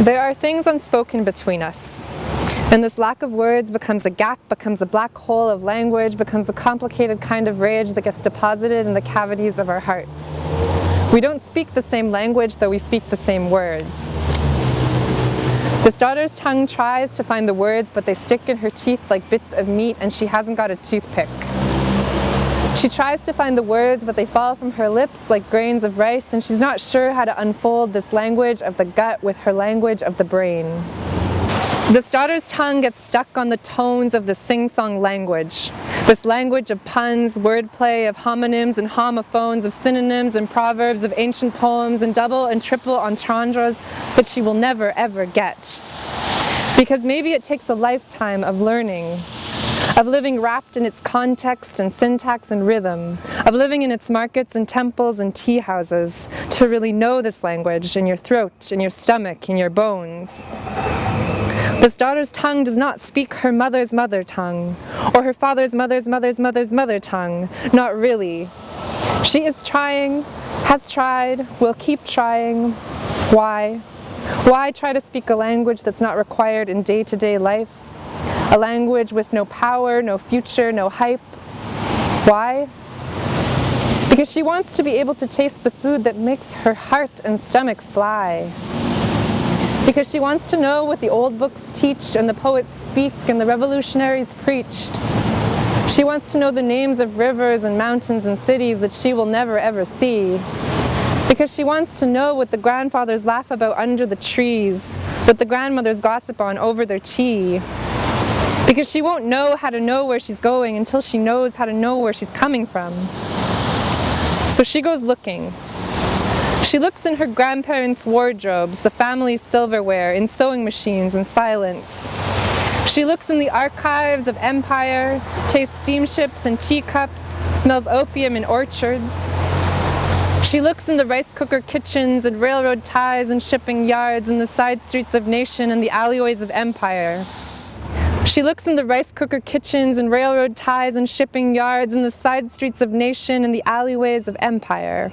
There are things unspoken between us, and this lack of words becomes a gap, becomes a black hole of language, becomes a complicated kind of rage that gets deposited in the cavities of our hearts. We don't speak the same language, though we speak the same words. This daughter's tongue tries to find the words, but they stick in her teeth like bits of meat, and she hasn't got a toothpick. She tries to find the words, but they fall from her lips like grains of rice, and she's not sure how to unfold this language of the gut with her language of the brain. This daughter's tongue gets stuck on the tones of the sing-song language. This language of puns, wordplay, of homonyms and homophones, of synonyms and proverbs, of ancient poems and double and triple entendres that she will never ever get. Because maybe it takes a lifetime of learning, of living wrapped in its context and syntax and rhythm, of living in its markets and temples and tea houses, to really know this language in your throat, in your stomach, in your bones. This daughter's tongue does not speak her mother's mother tongue, or her father's mother's mother's mother's mother tongue. Not really. She is trying, has tried, will keep trying. Why? Why try to speak a language that's not required in day-to-day life? A language with no power, no future, no hype. Why? Because she wants to be able to taste the food that makes her heart and stomach fly. Because she wants to know what the old books teach and the poets speak and the revolutionaries preached. She wants to know the names of rivers and mountains and cities that she will never ever see. Because she wants to know what the grandfathers laugh about under the trees, what the grandmothers gossip on over their tea. Because she won't know how to know where she's going until she knows how to know where she's coming from. So she goes looking. She looks in her grandparents' wardrobes, the family's silverware, in sewing machines and silence. She looks in the archives of empire, tastes steamships and teacups, smells opium in orchards. She looks in the rice cooker kitchens and railroad ties and shipping yards and the side streets of nation and the alleyways of empire. She looks in the rice cooker kitchens and railroad ties and shipping yards and the side streets of nation and the alleyways of empire.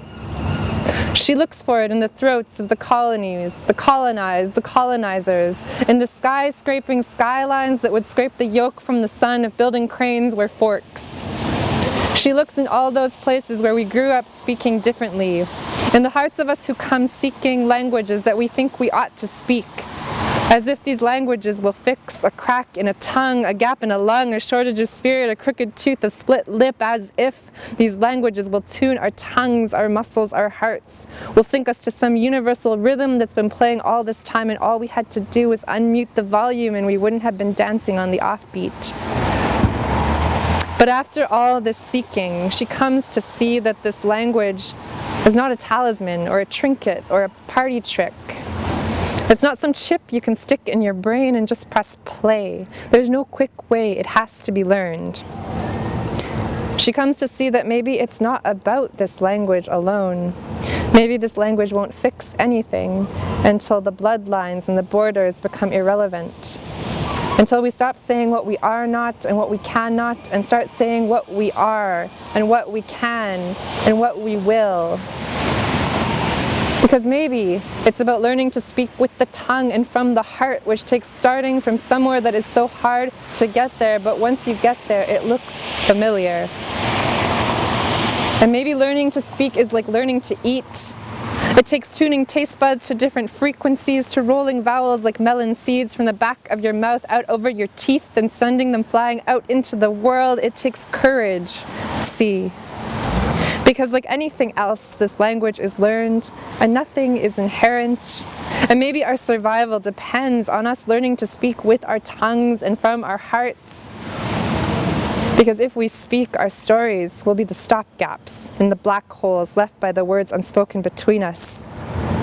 She looks for it in the throats of the colonies, the colonized, the colonizers, in the sky-scraping skylines that would scrape the yoke from the sun if building cranes were forks. She looks in all those places where we grew up speaking differently, in the hearts of us who come seeking languages that we think we ought to speak, as if these languages will fix a crack in a tongue, a gap in a lung, a shortage of spirit, a crooked tooth, a split lip, as if these languages will tune our tongues, our muscles, our hearts, will sync us to some universal rhythm that's been playing all this time, and all we had to do was unmute the volume and we wouldn't have been dancing on the offbeat. But after all this seeking, she comes to see that this language is not a talisman or a trinket or a party trick. It's not some chip you can stick in your brain and just press play. There's no quick way, it has to be learned. She comes to see that maybe it's not about this language alone. Maybe this language won't fix anything until the bloodlines and the borders become irrelevant. Until we stop saying what we are not and what we cannot and start saying what we are and what we can and what we will. Because maybe it's about learning to speak with the tongue and from the heart, which takes starting from somewhere that is so hard to get there, but once you get there, it looks familiar. And maybe learning to speak is like learning to eat. It takes tuning taste buds to different frequencies, to rolling vowels like melon seeds from the back of your mouth out over your teeth and sending them flying out into the world. It takes courage. See. Because like anything else, this language is learned and nothing is inherent. And maybe our survival depends on us learning to speak with our tongues and from our hearts. Because if we speak, our stories will be the stopgaps in the black holes left by the words unspoken between us.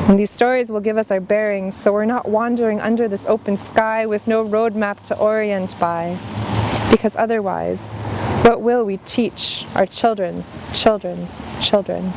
And these stories will give us our bearings, so we're not wandering under this open sky with no roadmap to orient by. Because otherwise, what will we teach our children's children's children?